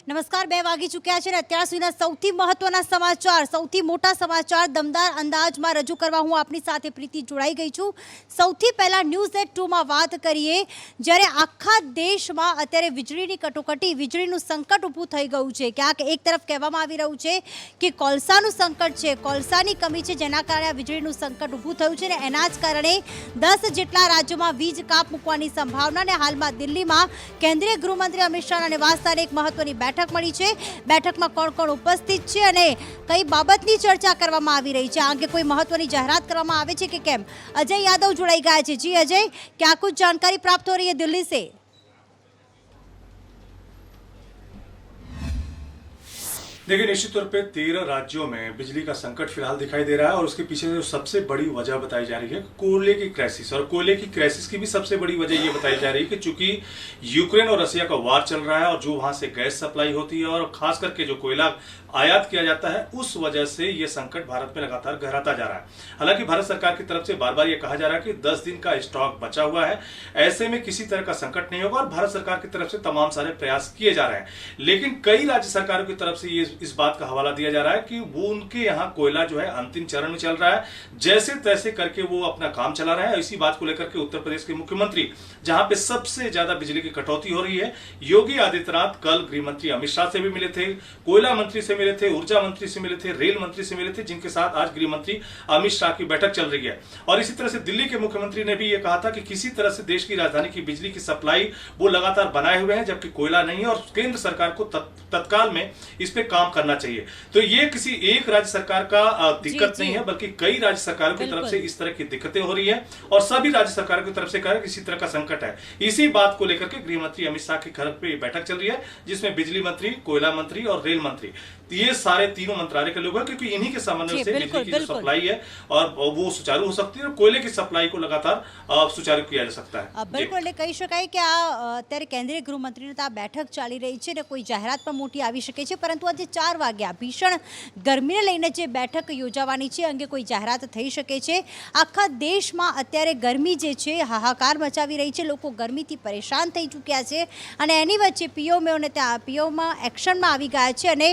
નમસ્કાર, 2 વાગી ચૂક્યા છે ને અત્યાર સુધીના સૌથી મહત્વના સમાચાર, સૌથી મોટા સમાચાર દમદાર અંદાજમાં રજૂ કરવા હું આપની સાથે પ્રીતિ જોડાઈ ગઈ છું। સૌથી પહેલા ન્યૂઝ એટ 2માં વાત કરીએ, જ્યારે આખા દેશમાં અત્યારે વીજળીની કટોકટી, વીજળીનું સંકટ ઊભું થઈ ગયું છે। ક્યાંક એક તરફ કહેવામાં આવી રહ્યું છે કે કોલસાનું સંકટ છે, કોલસાની કમી છે, જેના કારણે આ વીજળીનું સંકટ ઊભું થયું છે ને એના જ કારણે 10 જેટલા રાજ્યોમાં વીજ કાપ મૂકવાની સંભાવના ને હાલમાં દિલ્હીમાં કેન્દ્રીય ગૃહમંત્રી અમિત શાહના નિવાસસ્થાને એક મહત્વની બેઠક મળી છે। બેઠકમાં કોણ કોણ ઉપસ્થિત છે અને કઈ બાબતની ચર્ચા કરવામાં આવી રહી છે, આ અંગે કોઈ મહત્વની જાહેરાત કરવામાં આવે છે કે કેમ? અજય યાદવ જોડાઈ ગયા છે। જી अजय, क्या कुछ जानकारी प्राप्त हो रही है दिल्ली से? देखिए, निश्चित तौर पे 13 राज्यों में बिजली का संकट फिलहाल दिखाई दे रहा है और उसके पीछे जो सबसे बड़ी वजह बताई जा रही है कोयले की क्राइसिस। और कोयले की क्राइसिस की भी सबसे बड़ी वजह ये बताई जा रही है कि चूंकि यूक्रेन और रसिया का वार चल रहा है और जो वहां से गैस सप्लाई होती है और खास करके जो कोयला आयात किया जाता है, उस वजह से ये संकट भारत में लगातार गहराता जा रहा है। हालांकि भारत सरकार की तरफ से बार बार ये कहा जा रहा है कि 10 दिन का स्टॉक बचा हुआ है, ऐसे में किसी तरह का संकट नहीं होगा और भारत सरकार की तरफ से तमाम सारे प्रयास किए जा रहे हैं। लेकिन कई राज्य सरकारों की तरफ से ये इस बात का हवाला दिया जा रहा है कि वो उनके यहाँ कोयला जो है अंतिम चरण में चल रहा है, जैसे तैसे करके वो अपना काम चला रहे हैं। इसी बात को लेकर के उत्तर प्रदेश के मुख्यमंत्री, जहां पे सबसे ज्यादा बिजली की कटौती हो रही है, योगी आदित्यनाथ कल गृह मंत्री अमित शाह से भी मिले थे, कोयला मंत्री से मिले थे, ऊर्जा मंत्री से मिले थे, रेल मंत्री से मिले थे, जिनके साथ आज गृह मंत्री अमित शाह की बैठक चल रही है। और इसी तरह से दिल्ली के मुख्यमंत्री ने भी ये कहा था कि किसी तरह से देश की राजधानी की बिजली की सप्लाई वो लगातार बनाए हुए हैं, जबकि कोयला नहीं है और केंद्र सरकार को तत्काल में इस पे काम करना चाहिए। तो ये किसी एक राज्य सरकार का दिक्कत नहीं है, बल्कि कई राज्य सरकारों की तरफ से इस तरह की दिक्कतें हो रही है और सभी राज्य सरकारों की तरफ से कहा किसी तरह का संकट है। इसी बात को लेकर के गृह मंत्री अमित शाह के घर पे बैठक चल रही है, जिसमें बिजली मंत्री, कोयला मंत्री और रेल मंत्री, ये सारे तीनों मंत्रालय के लोग हैं, क्योंकि इन्हीं के समन्वय से बिजली की जो सप्लाई है और वो सुचारू हो सकती है और कोयले की सप्लाई को लगातार सुचारू किया जा सकता है। बिल्कुल, એટલે કહી શકાય કે આ અત્યારે કેન્દ્રીય ગૃહમંત્રીની તો આ બેઠક ચાલી રહી છે ને કોઈ જાહેરાત પણ મોટી આવી શકે છે, પરંતુ આજે 4 વાગ્યા ભીષણ ગરમીને લઈને જે બેઠક યોજાવાની છે અંગે કોઈ જાહેરાત થઈ શકે છે। આખા દેશમાં અત્યારે ગરમી જે છે હાહાકાર મચાવી રહી છે, લોકો ગરમીથી પરેશાન થઈ ચૂક્યા છે અને એની વચ્ચે પીઓમાં એક્શનમાં આવી ગયા છે અને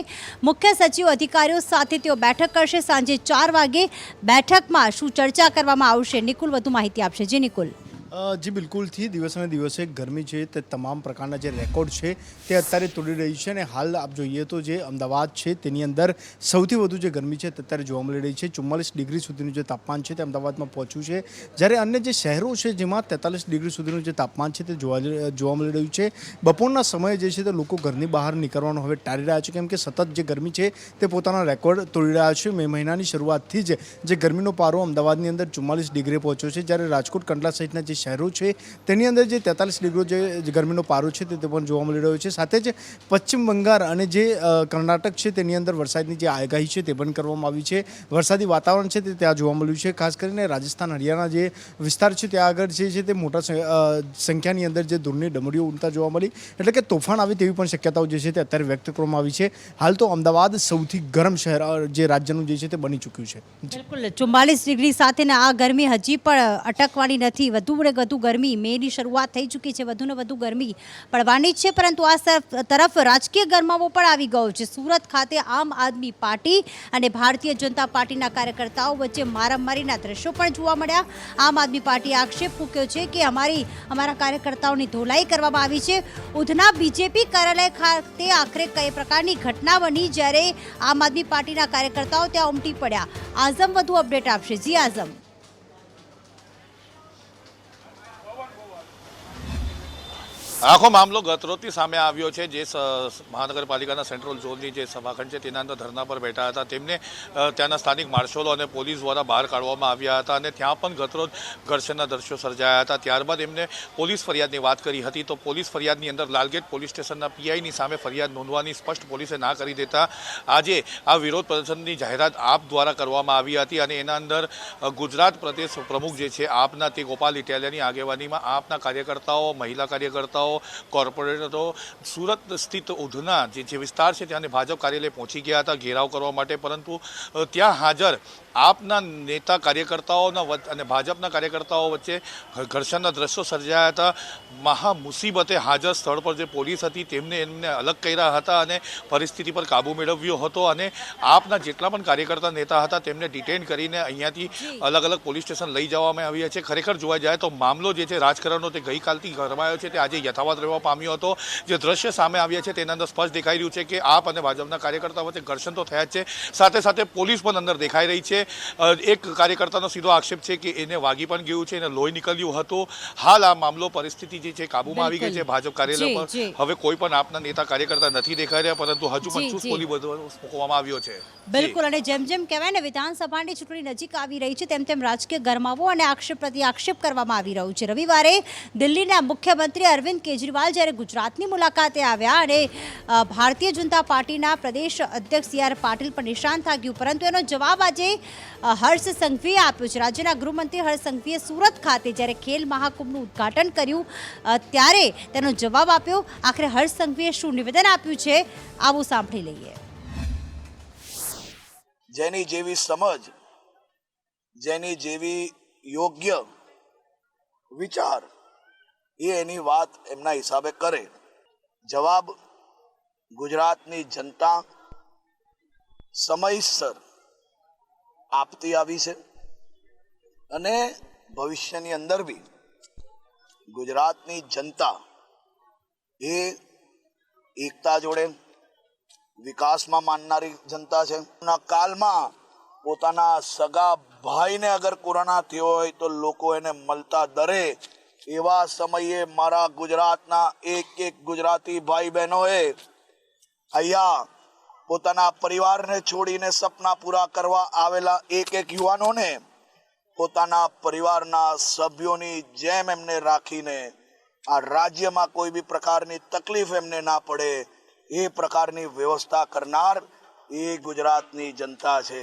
મુખ્ય સચિવ અધિકારીઓ સાથે તેઓ બેઠક કરશે। સાંજે 4 વાગે બેઠકમાં શું ચર્ચા કરવામાં આવશે, નિકુલ વધુ માહિતી આપશે। જી નિકુલ। जी बिल्कुल थी दिवसे दिवसे गर्मी है तो तमाम प्रकार जे रेकॉर्ड है ते अत्यारे तोड़ी रही है ने हाल आप जोईए तो जे अमदावाद है तेनी अंदर सौथी वधु जे गर्मी है अत्यारे जोवा मळी रही है। 44 डिग्री सुधीनुं जे तापमान है अमदावाद में पहोंच्युं है, ज्यारे अन्य जे शहरों है जेमां 43 डिग्री सुधीनुं जे तापमान है जोवा मळी रह्युं छे। बपोરના સમયે જે છે તે લોકો ઘરની બહાર નીકળવાનું હવે ટાળી રહ્યા છે, કેમ કે સતત જે ગરમી છે તે પોતાના રેકોર્ડ તોડી રહ્યા છે। મે મહિનાની શરૂઆતથી જ જે ગરમીનો પારો અમદાવાદની અંદર 44 ડિગ્રી પહોંચ્યો છે, જ્યારે રાજકોટ, કંડલા સહિતના જે શહેરો છે તેની અંદર જે 43 ડિગ્રી જે ગરમીનો પારો છે તે પણ જોવા મળી રહ્યો છે। સાથે જ પશ્ચિમ બંગાળ અને જે કર્ણાટક છે તેની અંદર વરસાદની જે આગાહી છે તે પણ કરવામાં આવી છે। વરસાદી વાતાવરણ છે તે ત્યાં જોવા મળ્યું છે। ખાસ કરીને રાજસ્થાન, હરિયાણા જે વિસ્તાર છે ત્યાં આગળ જે છે તે મોટા સંખ્યાની અંદર જે ધૂળની ડમરીઓ ઉડતા જોવા મળી, એટલે કે તોફાન આવે તેવી પણ શક્યતાઓ જે છે તે અત્યારે વ્યક્ત કરવામાં આવી છે। હાલ તો અમદાવાદ સૌથી ગરમ શહેર જે રાજ્યનું જે છે તે બની ચૂક્યું છે। બિલકુલ, 44 ડિગ્રી સાથેના આ ગરમી હજી પણ અટકવાની નથી, વધુ ને વધુ ગરમી મેની શરૂઆત થઈ ચૂકી છે, વધુ ને વધુ ગરમી પડવાની છે, પરંતુ આ તરફ રાજકીય ગરમાવો પણ આવી ગયો છે। સુરત ખાતે આમ આદમી પાર્ટી અને ભારતીય જનતા પાર્ટીના કાર્યકર્તાઓ વચ્ચે મારામારીના દ્રશ્યો પણ જોવા મળ્યા। આમ આદમી પાર્ટીએ આક્ષેપ મૂક્યો છે કે અમારા કાર્યકર્તાઓની ધોલાઈ કરવામાં આવી છે। ઉધના બીજેપી કાર્યાલય ખાતે આખરે કઈ પ્રકારની ઘટના બની જ્યારે આમ આદમી પાર્ટીના કાર્યકર્તાઓ ત્યાં ઉમટી પડ્યા? આઝમ વધુ અપડેટ આપશે। જી આઝમ। આખો મામલો ગતરોજથી સામે આવ્યો છે। જે મહાનગરપાલિકાના સેન્ટ્રલ ઝોનની જે સભાખંડ છે તેના અંદર ધરના પર બેઠા હતા, તેમને ત્યાંના સ્થાનિક માર્શલો અને પોલીસ દ્વારા બહાર કાઢવામાં આવ્યા હતા અને ત્યાં પણ ગતરોજ ઘર્ષણના દ્રશ્યો સર્જાયા હતા। ત્યારબાદ એમને પોલીસ ફરિયાદની વાત કરી હતી, તો પોલીસ ફરિયાદની અંદર લાલગેટ પોલીસ સ્ટેશનના પીઆઈની સામે ફરિયાદ નોંધવાની સ્પષ્ટ પોલીસે ના કરી દેતા આજે આ વિરોધ પ્રદર્શનની જાહેરાત આપ દ્વારા કરવામાં આવી હતી અને એના અંદર ગુજરાત પ્રદેશ પ્રમુખ જે છે આપના તે ગોપાલ ઇટાલિયાની આગેવાનીમાં આપના કાર્યકર્તાઓ, મહિલા કાર્યકર્તાઓ, કોર્પોરેટરો સુરત સ્થિત ઉધના જે વિસ્તાર છે ત્યાં ભાજપ કાર્યાલય પહોંચી ગયા હતા ઘેરાવ કરવા માટે, પરંતુ ત્યાં હાજર આપના નેતા કાર્યકર્તાઓના અને ભાજપના કાર્યકર્તાઓ વચ્ચે ઘર્ષણના દ્રશ્યો સર્જાયા હતા. મહા મુસીબતે હાજર સ્થળ પર જે પોલીસ હતી એમને અલગ કર્યા હતા અને પરિસ્થિતિ પર કાબૂ મેળવ્યો હતો. અને આપના જેટલા પણ કાર્યકર્તા નેતા હતા તેમને ડિટેન કરીને અહીંયાથી અલગ અલગ પોલીસ સ્ટેશન લઈ જવામાં આવ્યા છે. ખરેખર જોવા જાય તો મામલો જે છે રાજકારણનો તે ગઈકાલથી ગરમાયો છે તે આજે યથાવત રહેવા પામ્યો હતો. જે દ્રશ્ય સામે આવ્યા છે તેના અંદર સ્પષ્ટ દેખાઈ રહ્યું છે કે આપ અને ભાજપના કાર્યકર્તા વચ્ચે ઘર્ષણ તો થયા જ છે, સાથે સાથે પોલીસ પણ અંદર દેખાઈ રહી છે. એક કાર્યકર્તાનો સીધો આક્ષેપ છે કે એને વાગી પણ ગયું છે, એને લોહી નીકળ્યું હતું. હાલ આ મામલો પરિસ્થિતિ જે છે કાબૂમાં આવી ગઈ છે ભાજપ કાર્યાલય પર. હવે કોઈ પણ આપના નેતા કાર્યકર્તા નથી દેખાઈ રહ્યા, પરંતુ હજુ પણ ચુસ્ત પોલીસ બંદોબસ્ત મૂકવામાં આવ્યો છે. બિલકુલ. અને જેમ જેમ કહેવાય ને વિધાનસભાની ચૂંટણી નજીક આવી રહી છે તેમ તેમ રાજકીય ગરમાવો અને આક્ષેપ પ્રતિ આક્ષેપ કરવામાં આવી રહ્યું છે. રવિવારે દિલ્હીના મુખ્યમંત્રી અરવિંદ કેજરીવાલ જ્યારે ગુજરાતની મુલાકાતે આવ્યા અને ભારતીય જનતા પાર્ટીના પ્રદેશ અધ્યક્ષ સી આર પાટીલ પર નિશાન થાક્યું, પરંતુ એનો જવાબ આજે હર્ષ સંઘવીએ આપ્યો છે. રાજ્યના ગૃહમંત્રી હર્ષ સંઘવીએ સુરત ખાતે જ્યારે ખેલ મહાકુંભનું ઉદ્ઘાટન કર્યું ત્યારે તેનો જવાબ આપ્યો. આખરે હર્ષ સંઘવીએ શું નિવેદન આપ્યું છે આવું સાંભળી લઈએ. જેની જેવી સમજ, જેની જેવી યોગ્ય વિચાર એ એની વાત એમના હિસાબે કરે. જવાબ ગુજરાતની જનતા સમયસર આપતી આવી છે અને ભવિષ્યની અંદર બી ગુજરાતની જનતા એ એકતા જોડે વિકાસમાં માનનારી જનતા છે. કાલમાં પોતાના સગા ભાઈને અગર કોરોના થયો હોય તો લોકો એને મળતા ડરે. એવા સમયે મારા ગુજરાતના એક ગુજરાતી ભાઈ બહેનોએ અહીંયા પોતાના પરિવારને છોડીને સપના પૂરા કરવા આવેલા એક યુવાનોને પોતાના પરિવારના સભ્યોની જેમ એમને રાખીને આ રાજ્યમાં કોઈ બી પ્રકારની તકલીફ એમને ના પડે એ પ્રકારની વ્યવસ્થા કરનાર એ ગુજરાતની જનતા છે.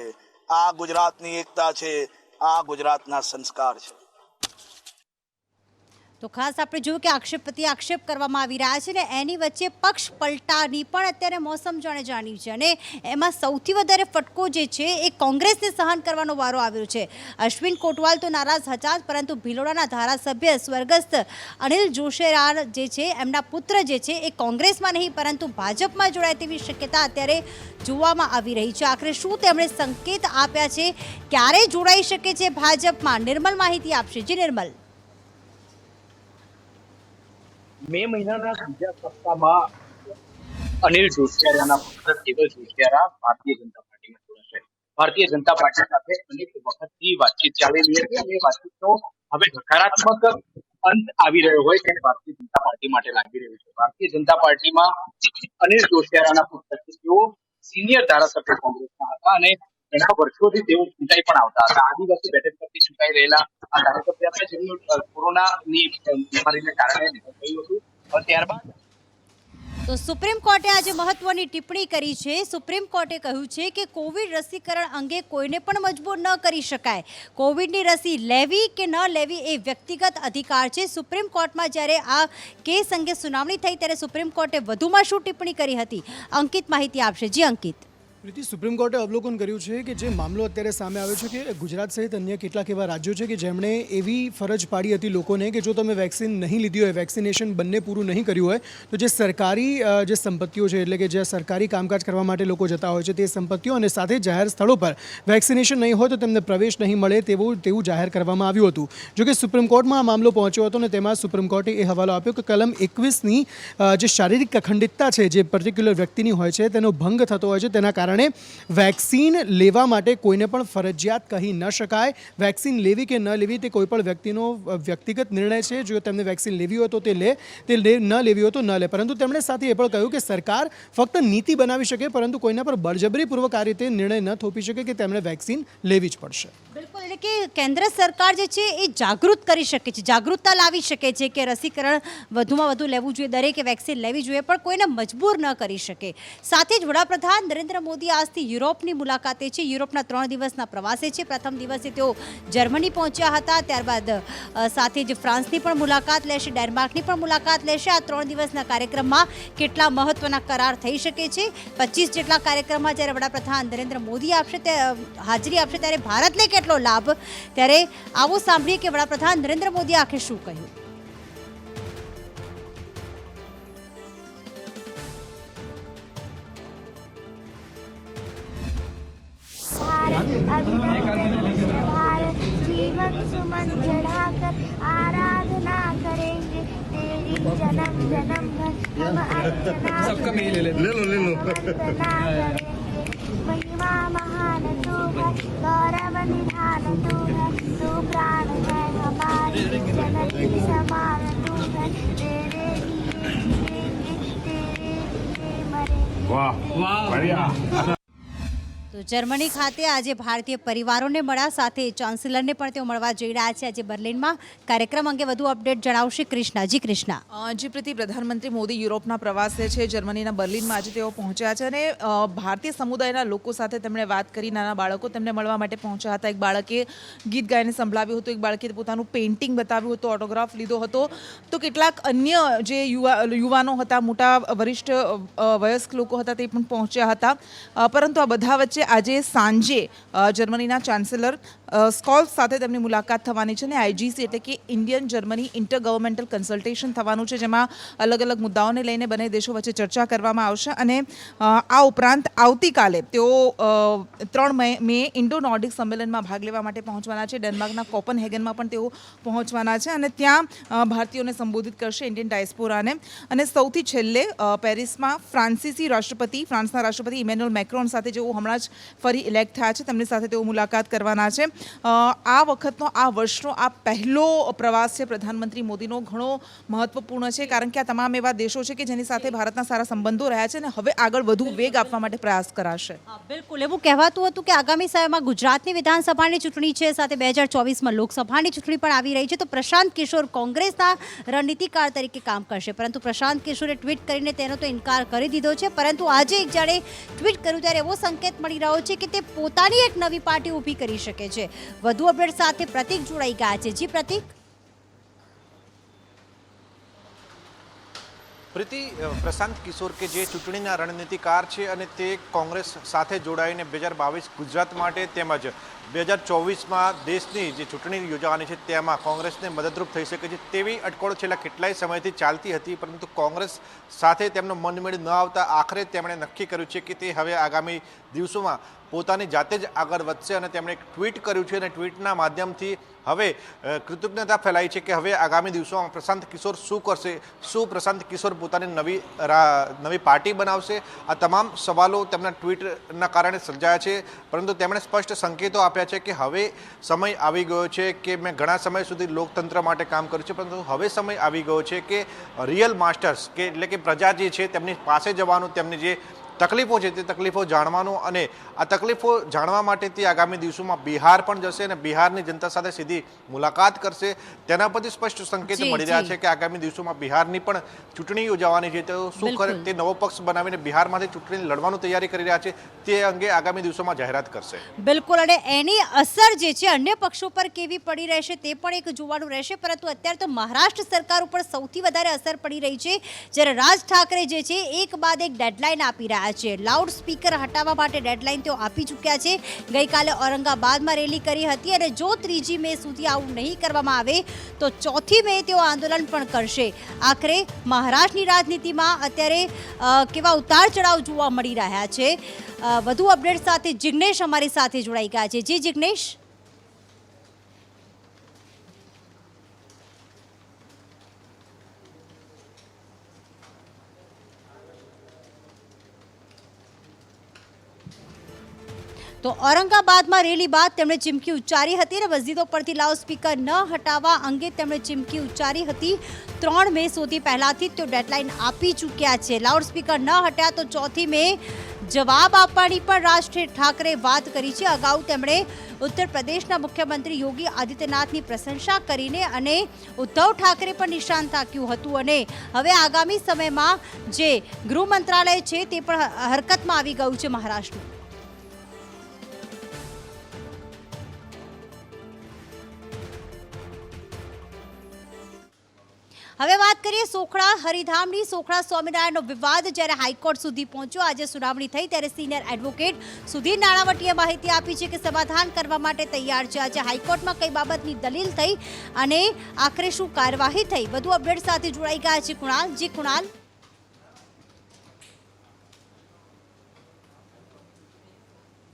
આ ગુજરાતની એકતા છે, આ ગુજરાતના સંસ્કાર છે. તો ખાસ આપણે જોયું કે આક્ષેપ પ્રતિ આક્ષેપ કરવામાં આવી રહ્યા છે ને એની વચ્ચે પક્ષ પલટાની પણ અત્યારે મોસમ જાણ્યું છે. અને એમાં સૌથી વધારે ફટકો જે છે એ કોંગ્રેસને સહન કરવાનો વારો આવ્યો છે. અશ્વિન કોટવાલ તો નારાજ હતા, પરંતુ ભિલોડાના ધારાસભ્ય સ્વર્ગસ્થ અનિલ જોશેરાર જે છે એમના પુત્ર જે છે એ કોંગ્રેસમાં નહીં પરંતુ ભાજપમાં જોડાય તેવી શક્યતા અત્યારે જોવામાં આવી રહી છે. આખરે શું તેમણે સંકેત આપ્યા છે, ક્યારે જોડાઈ શકે છે ભાજપમાં, નિર્મલ માહિતી આપશે. જી નિર્મલ. મે મહિનાના બીજા સપ્તાહમાં અનિલ જોશિયારાના પુત્ર કેવલ જોશિયારા ભારતીય જનતા પાર્ટીમાં જોડાશે. ભારતીય જનતા પાર્ટી સાથે અનેક વખતથી વાતચીત ચાલી રહી હતી અને વાતચીતનો હવે હકારાત્મક અંત આવી રહ્યો હોય તેમ ભારતીય જનતા પાર્ટી માટે લાગી રહ્યું છે. ભારતીય જનતા પાર્ટીમાં અનિલ જોશિયારાના પુત્ર તેઓ સિનિયર ધારાસભ્ય કોંગ્રેસના હતા અને ઘણા વર્ષોથી તેઓ ચૂંટાઈ પણ આવતા હતા. આદિવાસી બેઠક પરથી ચૂંટાઈ રહેલા આ ધારાસભ્ય હતા જેમનું કોરોનાની બીમારીને કારણે નિધન થયું હતું. ત્યારબાદ તો સુપ્રીમ કોર્ટે આજે મહત્વની ટિપ્પણી કરી છે. સુપ્રીમ કોર્ટે કહ્યું છે કે કોવિડ રસીકરણ અંગે કોઈને પણ મજબૂર ન કરી શકાય. કોવિડની રસી લેવી કે ન લેવી એ વ્યક્તિગત અધિકાર છે. સુપ્રીમ કોર્ટમાં જ્યારે આ કેસ અંગે સુનાવણી થઈ ત્યારે સુપ્રીમ કોર્ટે વધુમાં શું ટિપ્પણી કરી હતી, અંકિત માહિતી આપશે. જી અંકિત. પ્રીતિ, સુપ્રીમ કોર્ટે અવલોકન કર્યું છે કે જે મામલો અત્યારે સામે આવ્યો છે કે ગુજરાત સહિત અન્ય કેટલાક એવા રાજ્યો છે કે જેમણે એવી ફરજ પાડી હતી લોકોને કે જો તમે વેક્સિન નહીં લીધી હોય, વેક્સિનેશન બંને પૂરું નહીં કર્યું હોય તો જે સરકારી જે સંપત્તિઓ છે એટલે કે જે સરકારી કામકાજ કરવા માટે લોકો જતા હોય છે તે સંપત્તિઓ અને સાથે જાહેર સ્થળો પર વેક્સિનેશન નહીં હોય તો તેમને પ્રવેશ નહીં મળે તેવું જાહેર કરવામાં આવ્યું હતું. જો કે સુપ્રીમ કોર્ટમાં આ મામલો પહોંચ્યો હતો અને તેમાં સુપ્રીમ કોર્ટે એ હવાલો આપ્યો કે કલમ 21ની જે શારીરિક અખંડિતતા છે જે પર્ટિક્યુલર વ્યક્તિની હોય છે તેનો ભંગ થતો હોય છે, તેના કારણે વેક્સિન લેવા માટે કોઈને પણ ફરજિયાત કહી ન શકાય. વેક્સિન લેવી કે ન લેવી તે કોઈ પણ વ્યક્તિનો વ્યક્તિગત નિર્ણય છે. જો તેમને વેક્સિન લેવી હોય તો તે લે, ન લેવી હોય તો ન લે. પરંતુ તેમણે સાથે એ પણ કહ્યું કે સરકાર ફક્ત નીતિ બનાવી શકે પરંતુ કોઈના પર બળજબરીપૂર્વક આ રીતે નિર્ણય ન થોપી શકે કે તેમણે વેક્સિન લેવી જ પડશે. બિલકુલ. એટલે કે કેન્દ્ર સરકાર જે છે એ જાગૃત કરી શકે છે, જાગૃતતા લાવી શકે છે કે રસીકરણ વધુમાં વધુ લેવું જોઈએ, દરેકે વેક્સિન લેવી જોઈએ, પણ કોઈને મજબૂર ન કરી શકે. સાથે જ વડાપ્રધાન નરેન્દ્ર મોદી મોદી આજથી યુરોપની મુલાકાતે છે. યુરોપના 3 દિવસના પ્રવાસે છે. પ્રથમ દિવસે તેઓ જર્મની પહોંચ્યા હતા, ત્યારબાદ સાથે જ ફ્રાન્સની પણ મુલાકાત લેશે, ડેનમાર્કની પણ મુલાકાત લેશે. આ 3 દિવસના કાર્યક્રમમાં કેટલા મહત્વના કરાર થઈ શકે છે? 25 જેટલા કાર્યક્રમમાં જ્યારે વડાપ્રધાન નરેન્દ્ર મોદી હાજરી આપશે ત્યારે ભારતને કેટલો લાભ? ત્યારે આવો સાંભળીએ કે વડાપ્રધાન નરેન્દ્ર મોદીએ આખરે શું કહ્યું. भारत जीवन सुमन चढ़ाकर आराधना करेंगे तेरी जन्म जन्म भर हम अर्चना वंदना करेंगे. महिमा महान तू है, गौरव निधान तू है, तू प्राण है हमारे जननी समान तू है. तेरे लिए जिएंगे, तेरे लिए मरेंगे. वाह वाह बढ़िया. તો જર્મની ખાતે આજે ભારતીય પરિવારોને મળ્યા, સાથે ચાન્સેલરને પણ તેઓ મળવા જઈ રહ્યા છે આજે બર્લિનમાં. કાર્યક્રમ અંગે વધુ અપડેટ જણાવશે કૃષ્ણા. જી કૃષ્ણા. જી પ્રીતિ, પ્રધાનમંત્રી મોદી યુરોપના પ્રવાસે છે, જર્મનીના બર્લિનમાં આજે તેઓ પહોંચ્યા છે અને ભારતીય સમુદાયના લોકો સાથે તેમણે વાત કરી. નાના બાળકો તેમને મળવા માટે પહોંચ્યા હતા. એક બાળકે ગીત ગાઈને સંભળાવ્યું હતું, એક બાળકે પોતાનું પેઇન્ટિંગ બતાવ્યું હતું, ઓટોગ્રાફ લીધો હતો. તો કેટલાક અન્ય જે યુવાનો હતા, મોટા વરિષ્ઠ વયસ્ક લોકો હતા, તે પણ પહોંચ્યા હતા. પરંતુ આ બધા વચ્ચે આજે સાંજે જર્મનીના ચાન્સેલર સ્કોલ્સ સાથે તેમની મુલાકાત થવાની છે અને આઈજીસી એટલે કે Indian Germany inter governmental consultation થવાનું છે, જેમાં અલગ અલગ મુદ્દાઓને લઈને બંને દેશો વચ્ચે ચર્ચા કરવામાં આવશે. અને આ ઉપરાંત આવતીકાલે તેઓ 3 મે ઇન્ડો નોર્ડિક સંમેલનમાં ભાગ લેવા માટે પહોંચવાના છે. ડેનમાર્કના કોપનહેગનમાં પણ તેઓ પહોંચવાના છે અને ત્યાં ભારતીયોને સંબોધિત કરશે, ઇન્ડિયન ડાયસ્પોરાને. અને સૌથી છેલ્લે પેરિસમાં ફ્રાન્સના રાષ્ટ્રપતિ ઇમેન્યુઅલ મેક્રોન સાથે જેઓ હમણાં જ ફરી ઇલેક્ટ થયા છે, તેમની સાથે તેઓ મુલાકાત કરવાના છે. આ વખતનો, આ વર્ષનો આ પહેલો પ્રવાસ છે પ્રધાનમંત્રી મોદીનો, ઘણો મહત્વપૂર્ણ છે, કારણ કે આ તમામ એવા દેશો છે કે જેની સાથે ભારતના સારા સંબંધો રહ્યા છે અને હવે આગળ વધુ વેગ આપવા માટે પ્રયાસ કરાશે. બિલકુલ, એવું કહેવાતું હતું કે આગામી સમયમાં ગુજરાતની વિધાનસભાની ચૂંટણી છે, સાથે 2024માં લોકસભાની ચૂંટણી પણ આવી રહી છે. તો પ્રશાંત કિશોર કોંગ્રેસના રણનીતિકાર તરીકે કામ કરશે, પરંતુ પ્રશાંત કિશોરે ટ્વીટ કરીને તેનો તો ઇનકાર કરી દીધો છે. પરંતુ આજે એક જાણે ટ્વીટ કર્યું ત્યારે એવો સંકેત મળી રહ્યો છે કે તે પોતાની એક નવી પાર્ટી ઊભી કરી શકે છે. વધુ અપડેટ સાથે પ્રતિક જોડાઈ ગયા છે. જી પ્રતિક. પ્રીતિ, પ્રશાંત કિશોર કે જે ચૂંટણીના રણનીતિકાર છે અને તે કોંગ્રેસ સાથે જોડાઈને 2022 ગુજરાત માટે તેમજ 2024માં દેશની જે ચૂંટણી યોજાવાની છે તેમાં કોંગ્રેસને મદદરૂપ થઈ શકે છે તેવી અટકળો છેલ્લા કેટલાય સમયથી ચાલતી હતી. પરંતુ કોંગ્રેસ સાથે તેમનો મનમેળ ન આવતા આખરે તેમણે નક્કી કર્યું છે કે તે હવે આગામી દિવસોમાં પોતાની જાતે જ આગળ વધશે અને તેમણે એક ટ્વીટ કર્યું છે અને ટ્વીટના માધ્યમથી હવે કૃતજ્ઞતા ફેલાઈ છે કે હવે આગામી દિવસોમાં પ્રશાંત કિશોર શું કરશે, શું પ્રશાંત કિશોર પોતાની નવી પાર્ટી બનાવશે? આ તમામ સવાલો તેમના ટ્વીટના કારણે સર્જાયા છે. પરંતુ તેમણે સ્પષ્ટ સંકેતો આપ્યા છે કે હવે સમય આવી ગયો છે કે મેં ઘણા સમય સુધી લોકતંત્ર માટે કામ કર્યું છે, પરંતુ હવે સમય આવી ગયો છે કે રિયલ માસ્ટર્સ કે એટલે કે પ્રજા જે છે તેમની પાસે જવાનું, તેમની જે તકલીફો છે તે તકલીફો જાણવાનું અને આ તકલીફો જાણવા માટે તે આગામી દિવસોમાં બિહાર પણ જશે અને બિહારની જનતા સાથે સીધી મુલાકાત કરશે. તેના પરથી સ્પષ્ટ સંકેત મળી રહ્યા છે કે આગામી દિવસોમાં બિહારની પણ ચૂંટણી યોજાવાની છે. તો શું કરે તે નવો પક્ષ બનાવીને બિહારમાંથી ચૂંટણી લડવાની તૈયારી કરી રહ્યા છે તે અંગે આગામી દિવસોમાં જાહેરાત કરશે. બિલકુલ, અને એની અસર જે છે અન્ય પક્ષો પર કેવી પડી રહેશે તે પણ એક જોવાનું રહેશે. પરંતુ અત્યારે તો મહારાષ્ટ્ર સરકાર ઉપર સૌથી વધારે અસર પડી રહી છે, જ્યારે રાજ ઠાકરે જે છે એક બાદ એક ડેડલાઇન આપી રહ્યા છે. લાઉડ સ્પીકર હટાવવા માટે ડેડલાઇન તેઓ આપી ચૂક્યા છે. ગઈકાલે ઔરંગાબાદમાં રેલી કરી હતી અને જો 3 મે સુધી આવું નહીં કરવામાં આવે તો 4 મે તેઓ આંદોલન પણ કરશે. આખરે મહારાષ્ટ્રની રાજનીતિમાં અત્યારે કેવા ઉતાર ચઢાવ જોવા મળી રહ્યા છે. વધુ અપડેટ સાથે જિગ્નેશ અમારી સાથે જોડાઈ ગયા છે. જી જિગ્નેશ. તો ઔરંગાબાદમાં રેલી બાદ તેમણે ચીમકી ઉચ્ચારી હતી અને મસ્જિદો પરથી લાઉડ સ્પીકર ન હટાવવા અંગે તેમણે ચીમકી ઉચ્ચારી હતી. 3 મે સુધી પહેલાથી તેઓ ડેડલાઇન આપી ચૂક્યા છે. લાઉડ સ્પીકર ન હટ્યા તો 4 મે જવાબ આપવાની પણ રાજ ઠાકરે વાત કરી છે. અગાઉ તેમણે ઉત્તર પ્રદેશના મુખ્યમંત્રી યોગી આદિત્યનાથની પ્રશંસા કરીને અને ઉદ્ધવ ઠાકરે પણ નિશાન તાક્યું હતું. અને હવે આગામી સમયમાં જે ગૃહ મંત્રાલય છે તે પણ હરકતમાં આવી ગયું છે મહારાષ્ટ્રનું. હવે વાત કરીએ સોખડા હરિધામની. સોખડા સ્વામિનારાયણનો વિવાદ જ્યારે હાઈકોર્ટ સુધી પહોંચ્યો, આજે સુનાવણી થઈ ત્યારે સિનિયર એડવોકેટ સુધીર નાણાવટીએ માહિતી આપી છે કે સમાધાન કરવા માટે તૈયાર છે. આજે હાઈકોર્ટમાં કઈ બાબતની દલીલ થઈ અને આખરે શું કાર્યવાહી થઈ, વધુ અપડેટ સાથે જોડાઈ ગયા છે કુણાલ. જી કુણાલ.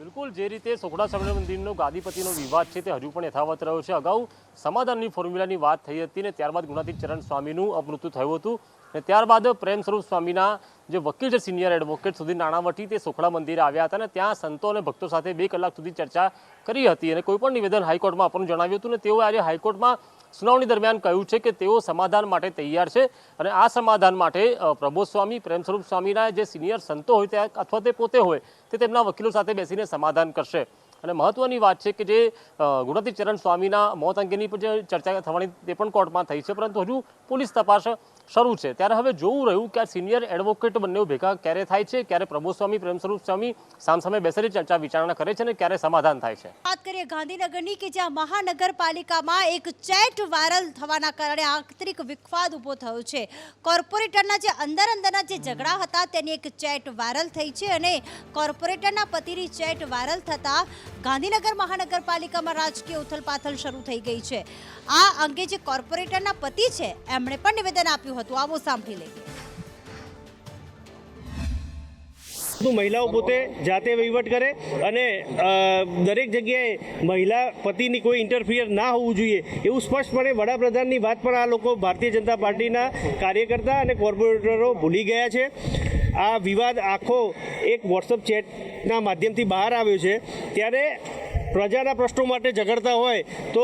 બિલકુલ, જે રીતે સોખડા સ્વામિનારાયણ મંદિરનો ગાદીપતિનો વિવાદ છે તે હજુ પણ યથાવત રહ્યો છે. અગાઉ સમાધાનની ફોર્મ્યુલાની વાત થઈ હતી ને ત્યારબાદ ગુણાતીત ચરણ સ્વામીનું અપમૃત્યુ થયું હતું અને ત્યારબાદ પ્રેમ સ્વરૂપ સ્વામીના જે વકીલ છે સિનિયર એડવોકેટ સુધીર નાણાવટી તે સોખડા મંદિરે આવ્યા હતા અને ત્યાં સંતો અને ભક્તો સાથે 2 કલાક સુધી ચર્ચા કરી હતી અને કોઈ પણ નિવેદન હાઈકોર્ટમાં આપવાનું જણાવ્યું હતું ને તેઓએ આજે હાઈકોર્ટમાં સુનાવણી દરમિયાન કહ્યું છે કે તેઓ સમાધાન માટે તૈયાર છે અને આ સમાધાન માટે પ્રબોધ સ્વામી, પ્રેમ સ્વરૂપ સ્વામીના જે સિનિયર સંતો હોય તે અથવા તે પોતે હોય તે તેમના વકીલો સાથે બેસીને સમાધાન કરશે. અને મહત્વની વાત છે કે જે ગુણાતીત ચરણ સ્વામીના મોત અંગેની પણ જે ચર્ચા થવાની તે પણ કોર્ટમાં થઈ છે, પરંતુ હજુ પોલીસ તપાસ શરૂ છે. ત્યારે હવે જોવું રહ્યું કે આ સિનિયર એડવોકેટ બંને ભેગા ક્યારે થાય છે, ક્યારે પ્રબોધ સ્વામી, પ્રેમ સ્વરૂપ સ્વામી સામસામે બેસીને ચર્ચા વિચારણા કરે છે અને ક્યારે સમાધાન થાય છે. વાત કરીએ ગાંધીનગરની કે જ્યાં મહાનગરપાલિકામાં એક ચેટ વાયરલ થવાના કારણે આંતરિક વિખવાદ ઊભો થયો છે. કોર્પોરેટરના જે અંદરના જે ઝઘડા હતા તેની એક ચેટ વાયરલ થઈ છે અને કોર્પોરેટરના પતિની ચેટ વાયરલ થતા ગાંધીનગર મહાનગરપાલિકામાં રાજકીય ઉથલપાથલ શરૂ થઈ ગઈ છે. આ અંગે જે કોર્પોરેટરના પતિ છે એમણે પણ નિવેદન આપ્યું હતું. આવો સાંભળી લઈએ. મહિલાઓ પોતે જાતે વહીવટ કરે અને દરેક જગ્યાએ મહિલા પતિની કોઈ ઇન્ટરફિયર ના હોવું જોઈએ એવું સ્પષ્ટપણે વડાપ્રધાનની વાત પણ આ લોકો ભારતીય જનતા પાર્ટીના કાર્યકર્તા અને કોર્પોરેટરો ભૂલી ગયા છે. આ વિવાદ આખો એક વોટ્સઅપ ચેટના માધ્યમથી બહાર આવ્યો છે. ત્યારે પ્રજાના પ્રશ્નો માટે ઝઘડતા હોય તો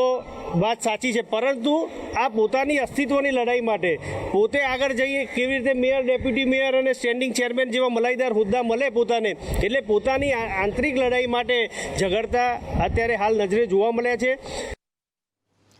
વાત સાચી છે, પરંતુ આ પોતાની અસ્તિત્વની લડાઈ માટે પોતે આગળ જઈએ કેવી રીતે મેયર, ડેપ્યુટી મેયર અને સ્ટેન્ડિંગ ચેરમેન જેવા મલાઈદાર હોદ્દા મળે પોતાને, એટલે પોતાની આંતરિક લડાઈ માટે ઝઘડતા અત્યારે હાલ નજરે જોવા મળ્યા છે.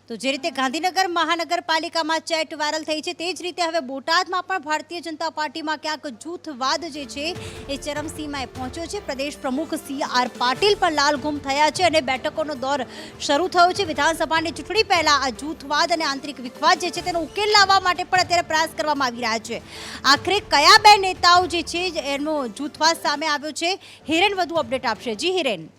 તો જે રીતે ગાંધીનગર મહાનગરપાલિકામાં ચેટ વાયરલ થઈ છે તે જ રીતે હવે બોટાદમાં પણ ભારતીય જનતા પાર્ટીમાં ક્યાંક જૂથવાદ જે છે એ ચરમસીમાએ પહોંચ્યો છે. પ્રદેશ પ્રમુખ CR પાટીલ પણ લાલઘુમ થયા છે અને બેઠકોનો દોર શરૂ થયો છે. વિધાનસભાની ચૂંટણી પહેલા આ જૂથવાદ અને આંતરિક વિખવાદ જે છે તેનો ઉકેલ લાવવા માટે પણ અત્યારે પ્રયાસ કરવામાં આવી રહ્યા છે. આખરે કયા 2 નેતાઓ જે છે એનો જૂથવાદ સામે આવ્યો છે, હિરેન વધુ અપડેટ આપશે. જી હિરેન.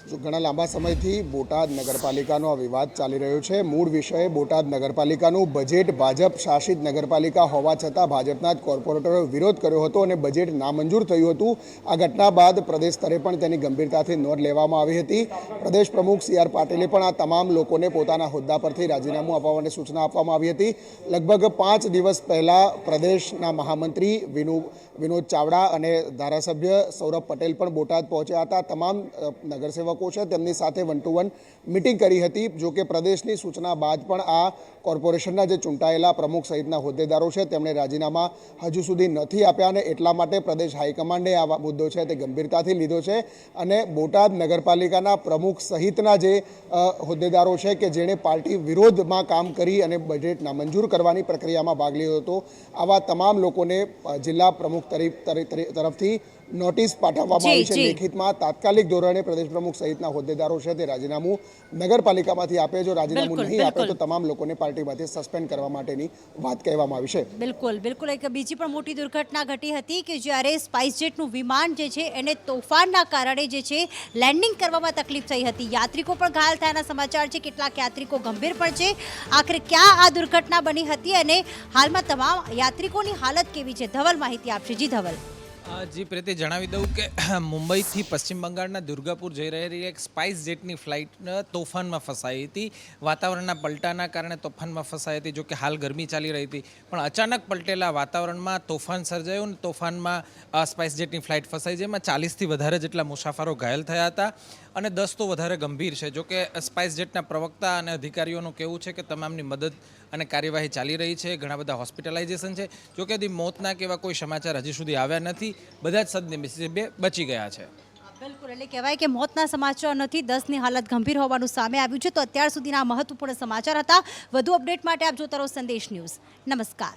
જો ઘણા લાંબા સમયથી બોટાદ નગરપાલિકાનો આ વિવાદ ચાલી રહ્યો છે. મૂળ વિષય બોટાદ નગરપાલિકાનું બજેટ ભાજપ શાસિત નગરપાલિકા હોવા છતાં ભાજપના જ કોર્પોરેટરોએ વિરોધ કર્યો હતો અને બજેટ નામંજૂર થયું હતું. આ ઘટના બાદ પ્રદેશ સ્તરે પણ તેની ગંભીરતાથી નોંધ લેવામાં આવી હતી. પ્રદેશ પ્રમુખ CR પાટીલે પણ આ તમામ લોકોને પોતાના હોદ્દા પરથી રાજીનામું આપવાની સૂચના આપવામાં આવી હતી. લગભગ 5 દિવસ પહેલાં પ્રદેશના મહામંત્રી વિનોદ ચાવડા અને ધારાસભ્ય સૌરભ પટેલ પણ બોટાદ પહોંચ્યા હતા. તમામ નગરસેવકો છે તેમની સાથે 1-to-1 મીટિંગ કરી હતી. જો કે પ્રદેશની સૂચના બાદ પણ આ કોર્પોરેશનના જે ચૂંટાયેલા પ્રમુખ સહિતના હોદ્દેદારો છે તેમણે રાજીનામા હજુ સુધી નથી આપ્યા અને એટલા માટે પ્રદેશ હાઈકમાન્ડે આ મુદ્દો છે તે ગંભીરતાથી લીધો છે અને બોટાદ નગરપાલિકાના પ્રમુખ સહિતના જે હોદ્દેદારો છે કે જેણે પાર્ટી વિરોધમાં કામ કરી અને બજેટ નામંજૂર કરવાની પ્રક્રિયામાં ભાગ લીધો હતો, આવા તમામ લોકોને જિલ્લા પ્રમુખ તરફથી નોટિસ પાઠવવામાં આવી છે લેખિતમાં. તાત્કાલિક ધોરણે પ્રદેશ પ્રમુખ સહિતના હોદ્દેદારો છે તે રાજીનામું નગરપાલિકામાંથી આપે. જો રાજીનામું નહીં આપે તો તમામ લોકોને પાર્ટીમાંથી સસ્પેન્ડ કરવા માટેની વાત કહેવામાં આવી છે. બિલકુલ. એક બીજી પણ મોટી દુર્ઘટના ઘટી હતી કે જ્યારે સ્પાઇસજેટનું વિમાન જે છે એને તોફાનના કારણે જે છે લેન્ડિંગ કરવામાં તકલીફ થઈ હતી. યાત્રિકો પણ ઘાયલ થયાના સમાચાર છે, કેટલાક યાત્રિકો ગંભીર પણ છે. આખરે ક્યાં આ દુર્ઘટના બની હતી અને હાલમાં તમામ યાત્રિકોની હાલત કેવી છે? ધવલ માહિતી આપશે. જી ધવલ. જી પ્રીતિ, જણાવી દઉં કે મુંબઈથી પશ્ચિમ બંગાળના દુર્ગાપુર જઈ રહેલી એક સ્પાઇસ જેટની ફ્લાઇટ તોફાનમાં ફસાઈ હતી. વાતાવરણના પલટાના કારણે તોફાનમાં ફસાઈ હતી. જો કે હાલ ગરમી ચાલી રહી હતી, પણ અચાનક પલટેલા વાતાવરણમાં તોફાન સર્જાયું અને તોફાનમાં સ્પાઇસ જેટની ફ્લાઇટ ફસાઈ, જેમાં 40થી વધારે જેટલા મુસાફરો ઘાયલ થયા હતા અને 10 તો વધારે ગંભીર છે. જો કે સ્પાઇસ જેટના પ્રવક્તા અને અધિકારીઓનું કહેવું છે કે તમામની મદદ અને કાર્યવાહી ચાલી રહી છે. ઘણા બધા હોસ્પિટલાઇઝેશન છે. જો કે હજી મોતના કે એવા કોઈ સમાચાર હજી સુધી આવ્યા નથી. બધા જ સદનસીબે બચી ગયા છે. બિલકુલ, એટલે કહેવાય કે મોતના સમાચાર નથી, 10ની હાલત ગંભીર હોવાનું સામે આવ્યું છે. તો અત્યાર સુધીના મહત્વપૂર્ણ સમાચાર હતા. વધુ અપડેટ માટે આપ જોતા રહો સંદેશ ન્યૂઝ. નમસ્કાર.